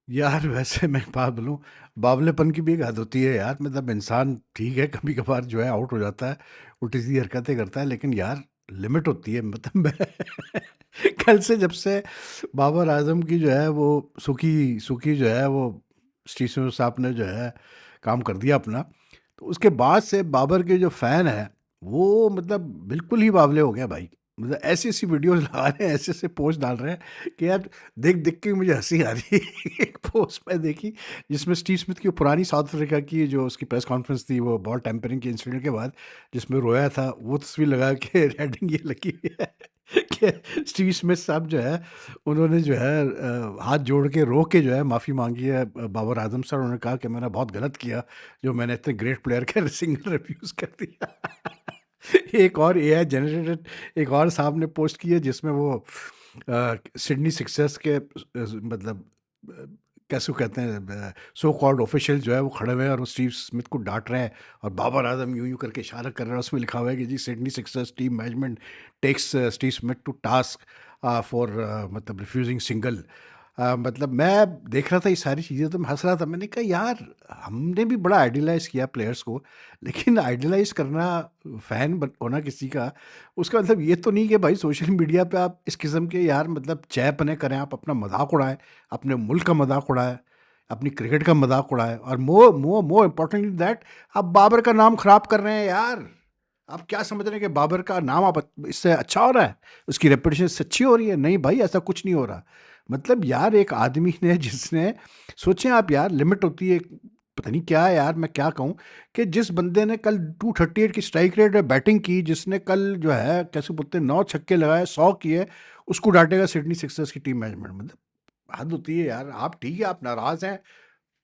यार वैसे मैं बात बोलूँ, बावलेपन की भी एक हद होती है यार। मतलब इंसान ठीक है, कभी कभार जो है आउट हो जाता है, उल्टी सीधी हरकतें करता है, लेकिन यार लिमिट होती है। मतलब मैं कल से जब से बाबर आजम की जो है वो सुखी सुखी जो है वो स्टीफन साहब ने जो है काम कर दिया अपना, तो उसके बाद से बाबर के जो फैन है वो मतलब बिल्कुल ही बावले हो गया भाई। मतलब ऐसी ऐसी वीडियोस लगा रहे हैं, ऐसे ऐसे पोस्ट डाल रहे हैं कि यार देख देख के मुझे हंसी आ रही है। एक पोस्ट मैं देखी जिसमें स्टीव स्मिथ की वो पुरानी साउथ अफ्रीका की जो उसकी प्रेस कॉन्फ्रेंस थी, वो बॉल टेम्परिंग के इंसिडेंट के बाद जिसमें रोया था, वो तस्वीर लगा के हेडिंग ये लगी हुई है कि स्टीव स्मिथ साहब जो है उन्होंने जो है हाथ जोड़ के रो के जो है माफ़ी मांगी है बाबर आजम सर। उन्होंने कहा कि मैंने बहुत गलत किया जो मैंने इतने ग्रेट प्लेयर का सिंगल रिफ्यूज़ कर दिया। एक और एआई जनरेटेड एक और साहब ने पोस्ट की है जिसमें वो सिडनी सिक्सर्स के मतलब अ, कैसे कहते हैं सो कॉल्ड ऑफिशियल जो है वो खड़े हुए हैं और वो स्टीव स्मिथ को डांट रहे हैं और बाबर आजम यूं यूं करके इशारा कर रहे हैं। उसमें लिखा हुआ है कि जी Sydney Sixers team management takes Steve Smith to task for मतलब रिफ्यूजिंग सिंगल। मतलब मैं देख रहा था ये सारी चीज़ें तो मैं हंस रहा था। मैंने कहा यार हमने भी बड़ा आइडियलाइज किया प्लेयर्स को, लेकिन आइडियलाइज करना फैन होना किसी का, उसका मतलब ये तो नहीं कि भाई सोशल मीडिया पे आप इस किस्म के यार मतलब चैपने करें, आप अपना मजाक उड़ाएं, अपने मुल्क का मजाक उड़ाएं, अपनी क्रिकेट का मजाक उड़ाएं, और मोर इम्पोर्टेंटली दैट आप बाबर का नाम खराब कर रहे हैं यार। आप क्या समझ रहे हैं कि बाबर का नाम आप इससे अच्छा हो रहा है, उसकी रेपुटेशन इससे अच्छी हो रही है? नहीं भाई, ऐसा कुछ नहीं हो रहा। मतलब यार एक आदमी ने जिसने, सोचें आप यार, लिमिट होती है, पता नहीं क्या है यार, मैं क्या कहूँ, कि जिस बंदे ने कल 238 की स्ट्राइक रेट में बैटिंग की, जिसने कल जो है कैसे बोलते हैं 9 छक्के लगाए 100 किए, उसको डांटेगा सिडनी सिक्सर्स की टीम मैनेजमेंट? मतलब हद होती है यार। आप ठीक है, आप नाराज हैं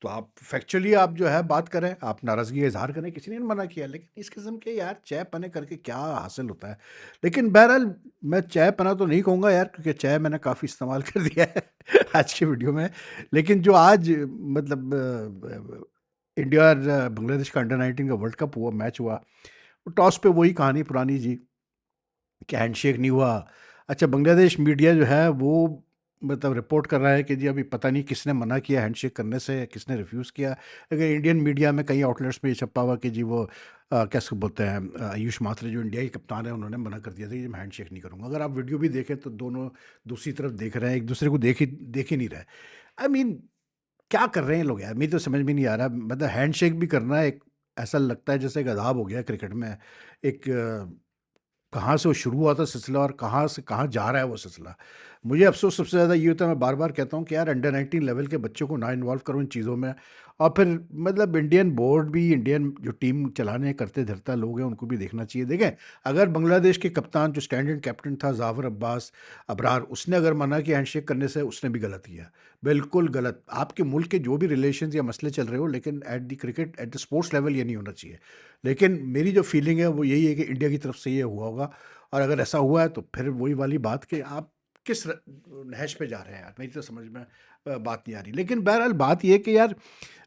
तो आप फैक्चुअली आप जो है बात करें, आप नाराजगी का इजहार करें, किसी ने नहीं मना किया, लेकिन इस किस्म के यार चाय पने करके क्या हासिल होता है? लेकिन बहरहाल मैं चाय पना तो नहीं कहूँगा यार, क्योंकि चाय मैंने काफ़ी इस्तेमाल कर दिया है आज की वीडियो में। लेकिन जो आज मतलब इंडिया और बांग्लादेश का अंडर 19 का वर्ल्ड कप हुआ, मैच हुआ, टॉस पे वही कहानी पुरानी जी, कि हैंडशेक नहीं हुआ। अच्छा, बांग्लादेश मीडिया जो है वो मतलब रिपोर्ट कर रहा है कि जी अभी पता नहीं किसने मना किया हैंडशेक करने से, किसने रिफ्यूज़ किया। अगर इंडियन मीडिया में कई आउटलेट्स में ये छपा हुआ कि जी वो कैसे बोलते हैं आयुष मात्रे जो इंडिया के कप्तान है, उन्होंने मना कर दिया था कि मैं हैंडशेक नहीं करूँगा। अगर आप वीडियो भी देखें तो दोनों दूसरी तरफ देख रहे हैं, एक दूसरे को देख ही नहीं रहे। आई मीन क्या कर रहे हैं लोग यार, मुझे तो समझ में नहीं आ रहा। मतलब हैंडशेक भी करना एक ऐसा लगता है जैसे एक अदाब हो गया क्रिकेट में। एक कहाँ से वो शुरू हुआ था सिलसिला और कहाँ से कहाँ जा रहा है वो सिलसिला। मुझे अफ़सोस सबसे ज़्यादा ये होता है, मैं बार-बार कहता हूँ कि यार अंडर 19 लेवल के बच्चों को ना इन्वॉल्व करो इन चीज़ों में। और फिर मतलब इंडियन बोर्ड भी, इंडियन जो टीम चलाने करते धरता लोग हैं, उनको भी देखना चाहिए। देखें, अगर बांग्लादेश के कप्तान जो स्टैंडर्ड कैप्टन था ज़ाफ़र अब्बास अबरार, उसने अगर मना किया हैंडशेक करने से, उसने भी गलत किया। बिल्कुल गलत। आपके मुल्क के जो भी रिलेशंस या मसले चल रहे हो, लेकिन at the cricket at the sports level ये नहीं होना चाहिए। लेकिन मेरी जो फीलिंग है वो यही है कि इंडिया की तरफ से ये हुआ होगा, और अगर ऐसा हुआ है तो फिर वही वाली बात कि आप किस नहज पे जा रहे हैं यार, मेरी तो समझ में बात नहीं आ रही। लेकिन बहरहाल बात यह है कि यार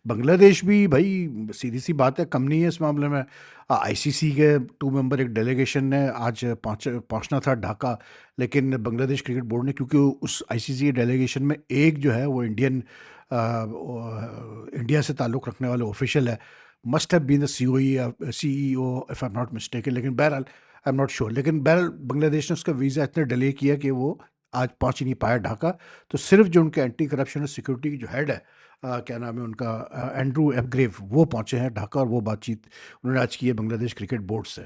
बांग्लादेश भी भाई सीधी सी बात है, कम नहीं है इस मामले में। आईसीसी के 2 मेंबर एक डेलीगेशन ने आज पहुंचना था ढाका, लेकिन बांग्लादेश क्रिकेट बोर्ड ने, क्योंकि उस आईसीसी डेलीगेशन में एक जो है वो इंडिया से ताल्लुक़ रखने वाले ऑफिशियल है, must have been the CEO if I am not mistaken. लेकिन बहरहाल आई एम नॉट श्योर, लेकिन बहरहाल बांग्लादेश ने उसका वीज़ा इतना डिले किया कि वो आज पहुंच ही नहीं पाया ढाका। तो सिर्फ जो उनके एंटी करप्शन और सिक्योरिटी की जो हेड है, क्या नाम है उनका, एंड्रू एपग्रेव, वो पहुंचे हैं ढाका, और वो बातचीत उन्होंने आज की है बांग्लादेश क्रिकेट बोर्ड से।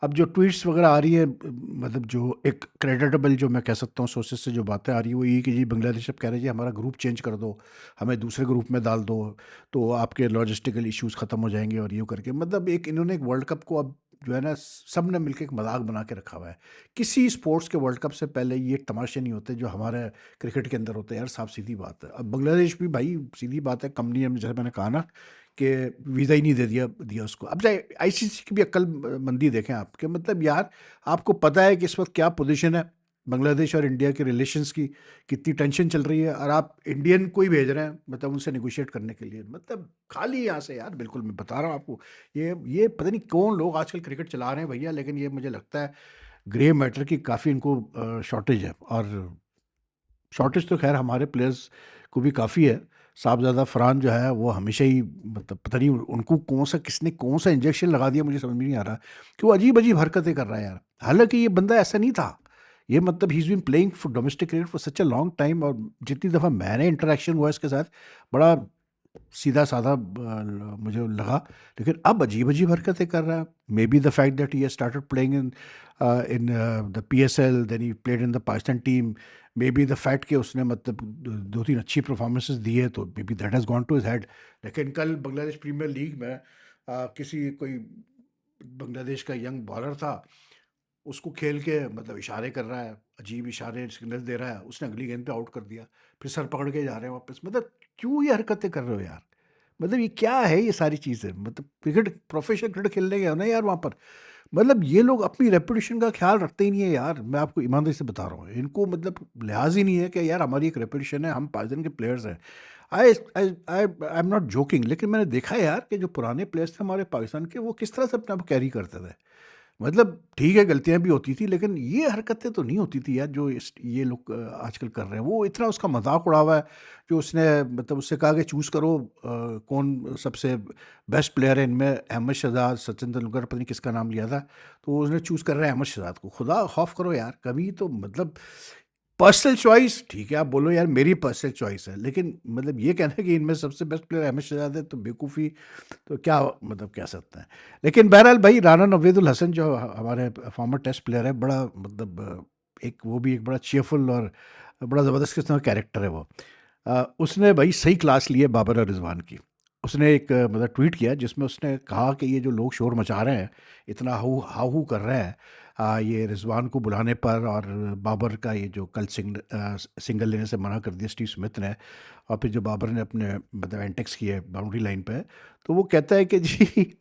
अब जो ट्वीट्स वगैरह आ रही है, मतलब जो एक क्रेडिटेबल जो मैं कह सकता हूँ सोर्सेज से जो बातें आ रही है वो ये कि जी बांग्लादेश अब कह रहे हैं जी हमारा ग्रुप चेंज कर दो, हमें दूसरे ग्रुप में डाल दो, तो आपके लॉजिस्टिकल इश्यूज ख़त्म हो जाएंगे, और यूँ करके मतलब एक इन्होंने एक वर्ल्ड कप को अब जो है ना सब ने मिलकर एक मजाक बना के रखा हुआ है। किसी स्पोर्ट्स के वर्ल्ड कप से पहले ये तमाशे नहीं होते जो हमारे क्रिकेट के अंदर होते हैं यार, साफ सीधी बात है। अब बांग्लादेश भी भाई सीधी बात है, कम नहीं है, जैसे मैंने कहा ना कि वीज़ा ही नहीं दे दिया दिया उसको। अब चाहे आईसीसी की भी अक्लमंदी देखें आप, कि मतलब यार आपको पता है कि इस वक्त क्या पोजीशन है बांग्लादेश और इंडिया के रिलेशंस की, कितनी टेंशन चल रही है, और आप इंडियन को ही भेज रहे हैं मतलब उनसे नेगोशिएट करने के लिए। मतलब खाली यहाँ से यार, बिल्कुल मैं बता रहा हूँ आपको। ये पता नहीं कौन लोग आजकल क्रिकेट चला रहे हैं भैया, लेकिन ये मुझे लगता है ग्रे मैटर की काफ़ी इनको शॉर्टेज है। और शॉर्टेज तो खैर हमारे प्लेयर्स को भी काफ़ी है, साहबज़ादा फरहान जो है वो हमेशा ही मतलब पता नहीं उनको किसने कौन सा इंजेक्शन लगा दिया, मुझे समझ में नहीं आ रहा कि वो अजीब-अजीब हरकतें कर रहा है यार। हालाँकि ये बंदा ऐसा नहीं था। ये मतलब he is been playing for domestic cricket for such a long time, और जितनी दफ़ा मैंने इंटरैक्शन हुआ इसके साथ, बड़ा सीधा-साधा मुझे लगा। लेकिन अब अजीब-अजीब हरकतें कर रहा है। Maybe the fact that he has started playing in the PSL, then he played in the Pakistan team. Maybe the fact कि उसने मतलब 2-3 अच्छी परफॉर्मेंसेस दी है, तो maybe that has gone to his head. लेकिन कल Bangladesh premiere league में किसी कोई बांग्लादेश का यंग बॉलर था, उसको खेल के मतलब इशारे कर रहा है, अजीब इशारे सिग्नल दे रहा है, उसने अगली गेंद पे आउट कर दिया। फिर सर पकड़ के जा रहे हैं वापस। मतलब क्यों ये हरकतें कर रहे हो यार? मतलब ये क्या है ये सारी चीज़ें? मतलब क्रिकेट, प्रोफेशनल क्रिकेट खेलने गए हो ना यार वहाँ पर। मतलब ये लोग अपनी रेपुटेशन का ख़्याल रखते ही नहीं है यार, मैं आपको ईमानदारी से बता रहा हूँ। इनको मतलब लिहाज़ ही नहीं है कि यार हमारी एक रेपुटेशन है, हम पाकिस्तान के प्लेयर्स हैं। आई एम नॉट जोकिंग, लेकिन मैंने देखा है यार कि जो पुराने प्लेयर्स थे हमारे पाकिस्तान के, वो किस तरह से अपने आप को कैरी करते थे। मतलब ठीक है, गलतियाँ भी होती थी, लेकिन ये हरकतें तो नहीं होती थी यार जो ये लोग आजकल कर रहे हैं। वो इतना उसका मज़ाक उड़ा हुआ है, जो उसने मतलब उससे कहा कि चूज़ करो कौन सबसे बेस्ट प्लेयर है इनमें, अहमद शहज़ाद, सचिन तेंदुलकर, पता नहीं किसका नाम लिया था। तो उसने चूज़ कर रहा है अहमद शहज़ाद को। खुदा खौफ करो यार, कभी तो मतलब पर्सनल चॉइस ठीक है, आप बोलो यार मेरी पर्सनल चॉइस है, लेकिन मतलब ये कहना है कि इनमें सबसे बेस्ट प्लेयर अहमद शहज़ाद है, तो बेवकूफ़ी, तो क्या मतलब कह सकते हैं। लेकिन बहरहाल भाई, राना नवेदुल हसन जो हमारे फॉर्मर टेस्ट प्लेयर है, बड़ा मतलब एक वो भी एक बड़ा चीयरफुल और बड़ा ज़बरदस्त किस्म का कैरेक्टर है वो। उसने भाई सही क्लास ली है बाबर और रिजवान की। उसने एक मतलब ट्वीट किया जिसमें उसने कहा कि ये जो लोग शोर मचा रहे हैं, इतना हाउ कर रहे हैं ये रिजवान को बुलाने पर, और बाबर का ये जो कल सिंगल लेने से मना कर दिया स्टीव स्मिथ ने, और फिर जो बाबर ने अपने मतलब एंटेक्स किए बाउंड्री लाइन पे, तो वो कहता है कि जी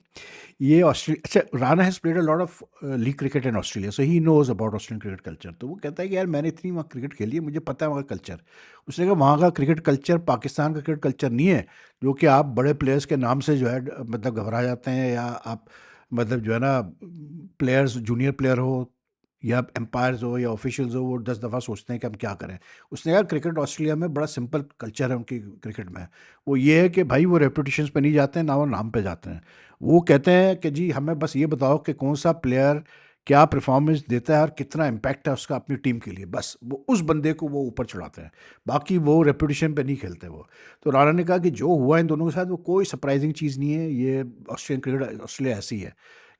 ये ऑस्ट्रेलिया, अच्छा, Rana has played a lot of league cricket in Australia, so he knows about Australian cricket culture. तो वो कहता है कि यार मैंने इतनी वहाँ क्रिकेट खेली है, मुझे पता है वहाँ का कल्चर। उसने कहा वहाँ का क्रिकेट कल्चर पाकिस्तान का क्रिकेट कल्चर नहीं है, जो कि आप बड़े प्लेयर्स के नाम से जो है मतलब घबरा जाते हैं, या आप मतलब जो है ना, प्लेयर्स जूनियर प्लेयर हो या एम्पायर्स हो या ऑफिशियल्स हो, वो 10 दफ़ा सोचते हैं कि हम क्या करें। उसने कहा क्रिकेट ऑस्ट्रेलिया में बड़ा सिंपल कल्चर है उनकी क्रिकेट में। वो ये है कि भाई वो रेपुटेशंस पे नहीं जाते हैं, ना वो नाम पे जाते हैं। वो कहते हैं कि जी हमें बस ये बताओ कि कौन सा प्लेयर क्या परफॉर्मेंस देता है और कितना इम्पैक्ट है उसका अपनी टीम के लिए, बस वो उस बंदे को वो ऊपर चढ़ाते हैं। बाकी वो रेपुटेशन पे नहीं खेलते वो। तो राणा ने कहा कि जो हुआ इन दोनों के साथ वो कोई सरप्राइजिंग चीज़ नहीं है, ये ऑस्ट्रेलियन क्रिकेट ऑस्ट्रेलिया ऐसी है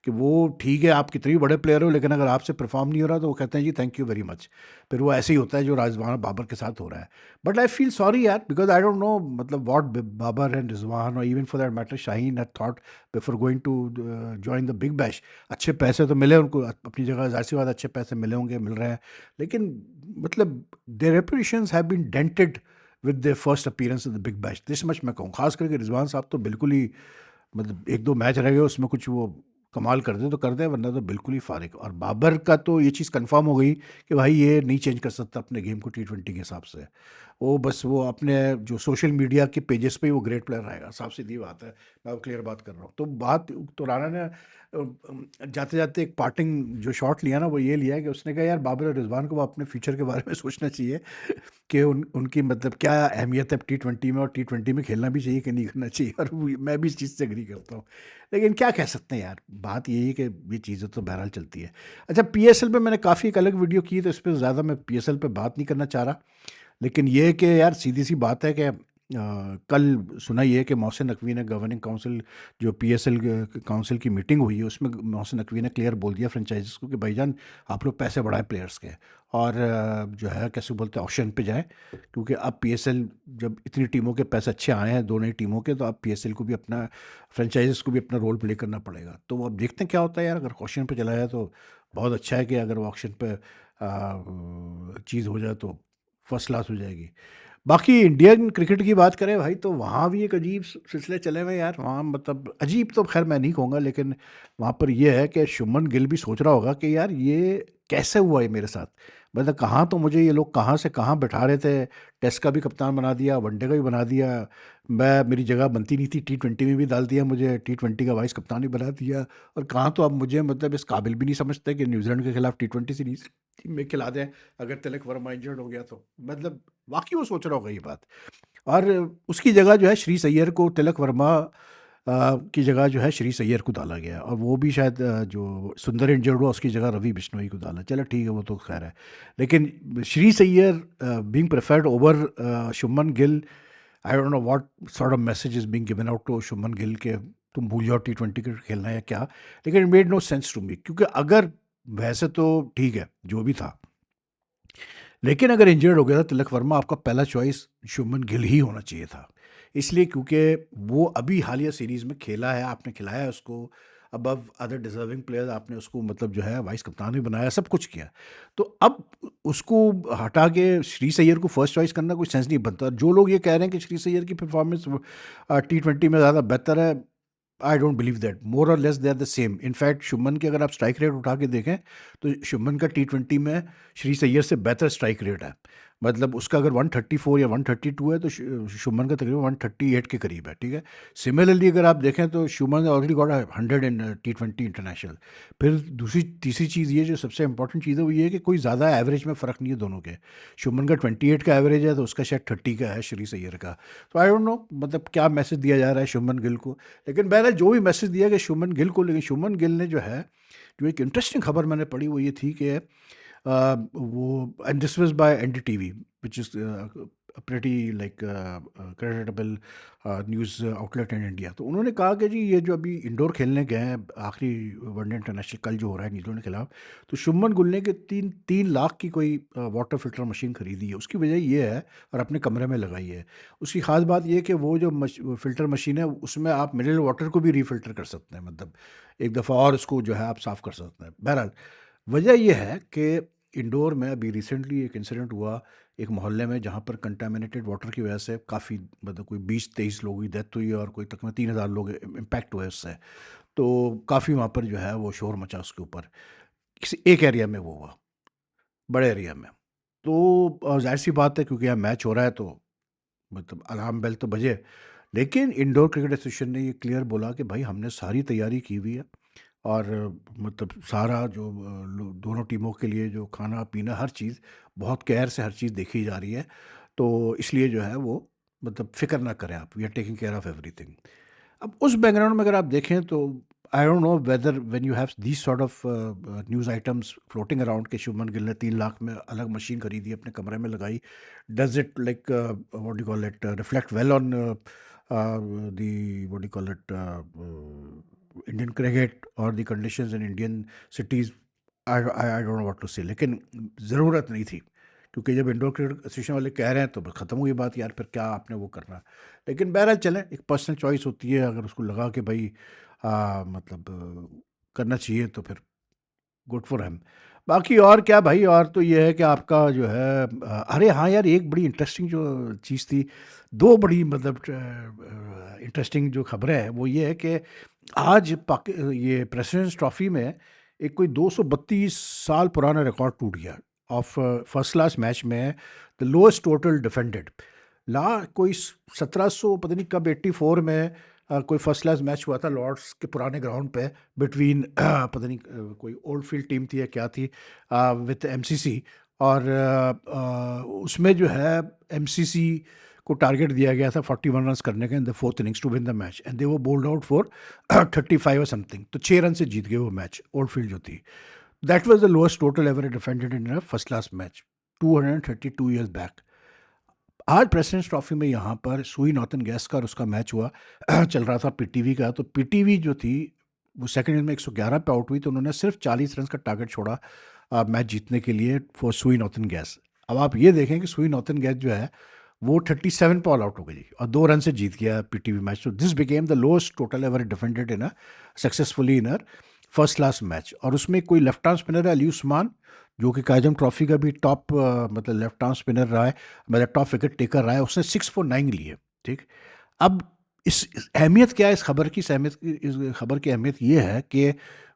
कि वो ठीक है, आप कितने भी बड़े प्लेयर हो, लेकिन अगर आपसे परफॉर्म नहीं हो रहा तो वो कहते हैं जी थैंक यू वेरी मच। फिर वो ऐसे ही होता है जो राजवान बाबर के साथ हो रहा है। बट आई फील सॉरी यार, बिकॉज आई डोंट नो मतलब व्हाट बाबर एंड रिजवान, और even for that matter Shaheen had thought before going to join the Big Bash. अच्छे पैसे तो मिले उनको अपनी जगह, जाहिर सी बात अच्छे पैसे मिले होंगे, मिल रहे हैं, लेकिन मतलब their reputations have been dented with their first appearance in the Big Bash, this much मैं कहूँ। खास करके रिजवान साहब तो बिल्कुल ही मतलब 1-2 मैच रह गए उसमें कुछ वो कमाल कर दे तो कर दे, वरना तो बिल्कुल ही फारिग। और बाबर का तो ये चीज़ कंफर्म हो गई कि भाई ये नहीं चेंज कर सकता अपने गेम को टी20 के हिसाब से। वो बस वो अपने जो सोशल मीडिया के पेजेस पे ही वो ग्रेट प्लेयर रहेगा, साफ सीधी बात है। मैं अब क्लियर बात कर रहा हूँ। तो बात तो राणा ने जाते-जाते एक पार्टिंग जो शॉट लिया ना, वो ये लिया कि उसने कहा यार बाबर और रिजवान को अपने फ्यूचर के बारे में सोचना चाहिए कि उनकी मतलब क्या अहमियत है टी20 में, और टी20 में खेलना भी चाहिए कि नहीं करना चाहिए, और मैं भी इस चीज़ से एग्री करता हूँ। लेकिन क्या कह सकते हैं यार, बात यही है कि ये चीज़ें तो बहरहाल चलती है। अच्छा, पीएसएल पे मैंने काफ़ी एक अलग वीडियो की, तो इस पे ज़्यादा मैं पीएसएल पे बात नहीं करना चाह रहा। लेकिन ये है कि यार सीधी-सी बात है कि कल सुना ये है कि मोहसिन नकवी ने गवर्निंग काउंसिल, जो पीएसएल काउंसिल की मीटिंग हुई है, उसमें मोहसिन नकवी ने क्लियर बोल दिया फ्रेंचाइजीज़ को कि भाईजान आप लोग पैसे बढ़ाएँ प्लेयर्स के, और जो है कैसे बोलते हैं ऑक्शन पे जाएँ, क्योंकि अब पीएसएल जब इतनी टीमों के पैसे अच्छे आए हैं, दोनों ही टीमों के, तो अब पीएसएल को भी अपना, फ्रेंचाइजीज़ को भी अपना रोल प्ले करना पड़ेगा। तो अब देखते हैं क्या होता है यार, अगर ऑक्शन पे चला जाए तो बहुत अच्छा है, कि अगर वो ऑक्शन पे चीज़ हो जाए तो फर्स्ट क्लास हो जाएगी। बाकी इंडियन क्रिकेट की बात करें भाई, तो वहाँ भी एक अजीब सिलसिले चले हुए हैं यार। वहाँ मतलब अजीब तो खैर मैं नहीं कहूँगा, लेकिन वहाँ पर ये है कि शुभमन गिल भी सोच रहा होगा कि यार ये कैसे हुआ है मेरे साथ। मतलब कहाँ तो मुझे ये लोग कहाँ से कहाँ बैठा रहे थे, टेस्ट का भी कप्तान बना दिया, वनडे का भी बना दिया, मैं मेरी जगह बनती नहीं थी, टी20 में भी डाल दिया, मुझे टी20 का वाइस कप्तान भी बना दिया, और कहाँ तो अब मुझे मतलब इस काबिल भी नहीं समझते कि न्यूजीलैंड के खिलाफ टी20 सीरीज में खिला दें, अगर तिलक वर्मा इंजर्ड हो गया तो। मतलब वाकई वो सोच रहा होगा ये बात। और उसकी जगह जो है श्री सैयर को, तिलक वर्मा की जगह जो है श्री सैयर को डाला गया, और वो भी शायद जो सुंदर इंजर्ड हुआ उसकी जगह रवि बिश्नोई को डाला। चलो ठीक है, वो तो खैर है, लेकिन Shreyas Iyer being preferred over Shubman Gill, I don't know what sort of message is being given out to Shubman Gill के तुम भूल जाओ T20 क्रिकेट खेलना है या क्या, लेकिन it made no sense to me, क्योंकि अगर वैसे तो ठीक है जो भी था, लेकिन अगर इंजर्ड हो गया था तिलक वर्मा, आपका पहला चॉइस शुभमन गिल ही होना चाहिए था। इसलिए क्योंकि वो अभी हालिया सीरीज़ में खेला है, आपने खिलाया है उसको अबव अदर डिजर्विंग प्लेयर्स, आपने उसको मतलब जो है वाइस कप्तान भी बनाया, सब कुछ किया। तो अब उसको हटा के श्री सैयर को फर्स्ट चॉइस करना कोई सेंस नहीं बनता। जो लोग ये कह रहे हैं कि श्री सैयर की परफॉर्मेंस T20 में ज़्यादा बेहतर है, I don't believe that. More और less they are the same. In fact Shubman की अगर आप स्ट्राइक रेट उठा के देखें तो शुभमन का T20 में श्री सैयर से बेहतर स्ट्राइक रेट है। मतलब उसका अगर 134 या 132 है तो शुभमन का तकरीबन 138 के करीब है, ठीक है। सिमिलरली अगर आप देखें तो शुभमन ऑलरेडी गॉट 100 इन T20 इंटरनेशनल। फिर दूसरी तीसरी चीज़ ये जो सबसे इंपॉर्टेंट चीज़ है वो ये है कि कोई ज़्यादा एवरेज में फ़र्क नहीं है दोनों के। शुभमन का 28 का एवरेज है तो उसका शायद 30 का है श्री सैयर का। तो आई डोंट नो मतलब क्या मैसेज दिया जा रहा है शुभमन गिल को, लेकिन बहरहाल जो भी मैसेज दिया गया शुभमन गिल को, लेकिन शुभमन गिल ने जो है, जो एक इंटरेस्टिंग खबर मैंने पढ़ी वो ये थी कि वो, and this was by NDTV which is a pretty like creditable news outlet in India. तो उन्होंने कहा कि जी ये जो अभी इंडोर खेलने गए हैं आखिरी वनडे इंटरनेशनल कल जो हो रहा है न्यूजीलैंड के खिलाफ, तो शुभमन गिल ने के 3 लाख की कोई वाटर फिल्टर मशीन खरीदी है। उसकी वजह ये है, और अपने कमरे में लगाई है। उसकी ख़ास बात ये है कि वो जो फ़िल्टर मशीन है उसमें आप मिनरल वाटर को भी रीफ़िल्टर कर सकते हैं, मतलब एक दफ़ा और उसको जो है आप साफ़ कर सकते हैं। बहरहाल वजह यह है कि इंडोर में अभी रिसेंटली एक इंसिडेंट हुआ एक मोहल्ले में, जहाँ पर कंटामिनेटेड वाटर की वजह से काफ़ी मतलब कोई 20-23 लोगों की डेथ हुई और कोई तकरीबन 3,000 लोग इम्पैक्ट हुए उससे। तो काफ़ी वहाँ पर जो है वो शोर मचा उसके ऊपर। किसी एक एरिया में वो हुआ, बड़े एरिया में। तो ज़ाहिर सी बात है क्योंकि यहाँ मैच हो रहा है तो मतलब अलार्म बेल तो बजे। लेकिन इंडोर क्रिकेट एसोसिएशन ने ये क्लियर बोला कि भाई हमने सारी तैयारी की हुई है, और मतलब सारा जो दोनों टीमों के लिए जो खाना पीना हर चीज़ बहुत केयर से हर चीज़ देखी जा रही है। तो इसलिए जो है वो मतलब फ़िक्र ना करें आप, we are taking care of everything. अब उस बैकग्राउंड में अगर आप देखें तो I don't know whether when you have these sort of news items floating around के शुभमन गिल ने 3 लाख में अलग मशीन खरीदी अपने कमरे में लगाई, does it like what do call it reflect well on the what do call it Indian cricket और the conditions in Indian cities? I don't know what to say, लेकिन ज़रूरत नहीं थी, क्योंकि जब इंडोर क्रिकेट एसोसिएशन वाले कह रहे हैं तो बस ख़त्म हुई बात यार, फिर क्या आपने वो करना। लेकिन बहरहाल चलें, एक पर्सनल चॉइस होती है, अगर उसको लगा कि भाई मतलब करना चाहिए तो फिर गुड फॉर हिम। बाकी और क्या भाई, और तो ये है कि आपका जो है अरे हाँ यार, एक बड़ी इंटरेस्टिंग जो चीज़ थी, 2 बड़ी मतलब इंटरेस्टिंग जो खबरें हैं वो ये है कि आज ये प्रेसिडेंट्स ट्रॉफी में एक कोई 232 साल पुराना रिकॉर्ड टूट गया ऑफ फर्स्ट क्लास मैच में, द लोएस्ट टोटल डिफेंडेड। ला कोई 1700 पता नहीं कब 84 में कोई फर्स्ट क्लास मैच हुआ था लॉर्ड्स के पुराने ग्राउंड पे बिटवीन पता नहीं कोई ओल्ड फील्ड टीम थी या क्या थी विद MCC। और उसमें जो है MCC को टारगेट दिया गया था 41 रन करने का in the fourth innings to win the match, and they वो बोल्ड आउट फॉर 35 और समथिंग, तो 6 रन से जीत गए वो मैच ओल्ड फील्ड जो थी। That was the lowest total ever defended in a first class match 232 years back. आज presidents trophy में यहाँ पर सुई नॉर्टन गैस का और उसका मैच हुआ चल रहा था पीटीवी का। तो पीटीवी जो थी वो सेकंड इनिंग में 111 पे आउट हुई, तो उन्होंने सिर्फ 40 रन का टारगेट छोड़ा मैच जीतने के लिए फॉर सुई नॉर्टन गैस। अब आप ये देखें कि सुई नॉर्टन गैस जो है वो 37 पे ऑल आउट हो गई और 2 रन से जीत गया पीटीवी मैच। तो this became the lowest total ever defended in a successfully in a first class match. और उसमें कोई लेफ्ट आर्म स्पिनर है अली उस्मान, जो कि काजम ट्रॉफी का भी टॉप मतलब लेफ्ट आर्म स्पिनर रहा है, मतलब टॉप विकेट टेकर रहा है, उसने 6 for 9 लिए। ठीक, अब इस अहमियत क्या है इस खबर की? इस खबर की अहमियत ये है कि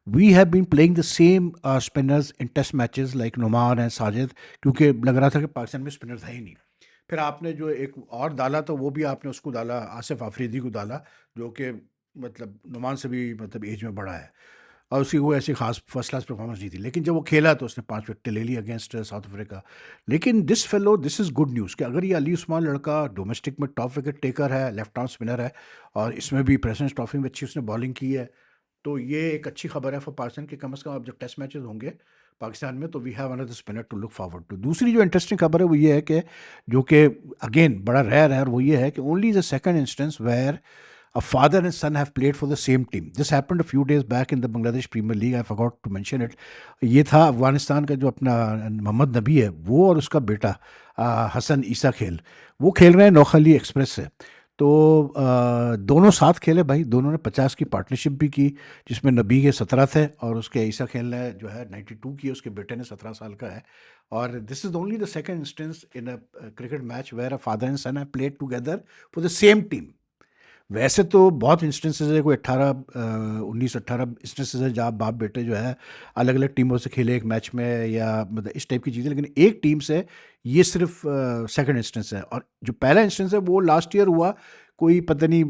we have been playing the same spinners in test matches like Noman and Sajid, क्योंकि लग रहा था कि पाकिस्तान में स्पिनर था ही नहीं। फिर आपने जो एक और डाला तो वो भी आपने उसको डाला, आसिफ आफरीदी को डाला, जो कि मतलब नुमान से भी मतलब एज में बड़ा है। और उसकी कोई ऐसी खास फर्स्ट क्लास परफॉर्मेंस नहीं थी, लेकिन जब वो खेला तो उसने 5 विकेटें ले ली अगेंस्ट साउथ अफ्रीका। लेकिन this fellow, this is good news कि अगर ये अली उस्मान लड़का डोमेस्टिक में टॉप विकेट टेकर है, लेफ्ट आर्म स्पिनर है, और इसमें भी प्रेसिडेंट्स ट्रॉफी में अच्छी उसने बॉलिंग की है, तो ये एक अच्छी खबर है फॉर पाकिस्तान कि कम से कम अब जब टेस्ट मैचेस होंगे पाकिस्तान में, तो we have another spinner to look forward to. दूसरी जो इंटरेस्टिंग खबर है वो ये है कि, जो कि अगेन बड़ा रेयर है, और वो ये है कि only is a second instance where a father and son have played for the same team. This happened a few days back in the Bangladesh Premier League. I forgot to mention it. ये था अफगानिस्तान का जो अपना मोहम्मद नबी है, वो और उसका बेटा हसन ईसा खेल, वो खेल रहे हैं नौखाली एक्सप्रेस से। तो दोनों साथ खेले भाई, दोनों ने 50 की पार्टनरशिप भी की, जिसमें नबी के 17 थे और उसके ईसा खेल ने जो है 92 की, उसके बेटे ने 17 साल का है। और this is only the second instance in a cricket match where a father and son have played together for the same team. वैसे तो बहुत इंस्टेंसेस है, कोई 19-18 इंस्टेंसेस है जहाँ बाप बेटे जो है अलग अलग टीमों से खेले एक मैच में, या मतलब इस टाइप की चीज़ें, लेकिन एक टीम से ये सिर्फ सेकंड इंस्टेंस है। और जो पहला इंस्टेंस है वो लास्ट ईयर हुआ, कोई पता नहीं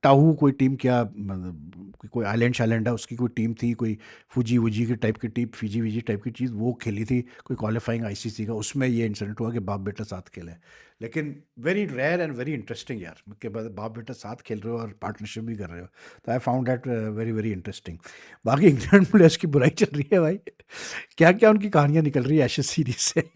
टाहू कोई टीम, क्या मतलब कोई आइलैंड शाइलैंड है उसकी कोई टीम थी, कोई फुजी वुजी की टाइप की टीम, फिजी विजी टाइप की चीज़, वो खेली थी कोई क्वालिफाइंग आईसीसी का, उसमें ये इंसिडेंट हुआ कि बाप बेटा साथ खेले। लेकिन very rare and very interesting यार, के बाद बाप बेटा साथ खेल रहे हो और पार्टनरशिप भी कर रहे हो, तो I found that very very interesting. बाकी इंग्लैंड प्लेयर्स की बुराई चल रही है भाई, क्या क्या उनकी कहानियां निकल रही है एशेज सीरीज से।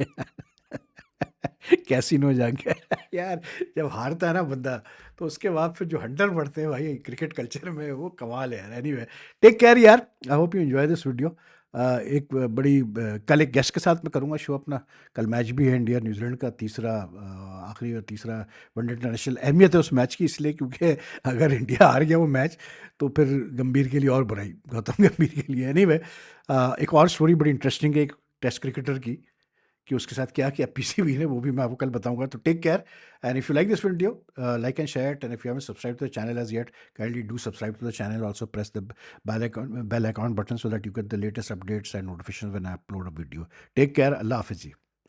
कैसीनो जाके यार, जब हारता है ना बंदा, तो उसके बाद फिर जो हंटर पड़ते हैं भाई क्रिकेट कल्चर में, वो कमाल है यार। एनीवे, टेक केयर यार, I hope you enjoy this video. एक बड़ी कल एक गेस्ट के साथ मैं करूँगा शो अपना। कल मैच भी है इंडिया न्यूजीलैंड का, तीसरा आखिरी और तीसरा वनडे इंटरनेशनल। अहमियत है उस मैच की इसलिए क्योंकि अगर इंडिया हार गया वो मैच, तो फिर गंभीर के लिए और बुराई, गौतम गंभीर के लिए। एनीवे, एक और स्टोरी बड़ी इंटरेस्टिंग है एक टेस्ट क्रिकेटर की, कि उसके साथ क्या किया पीसीबी ने, वो भी मैं आपको कल बताऊंगा। तो take care, and if you like this video, like and share it, and if you haven't subscribe to the channel as yet, kindly do subscribe to the channel, also press the bell icon button, so that you get the latest updates and notification when I upload a video. Take care, अल्लाह हाफिज़ जी।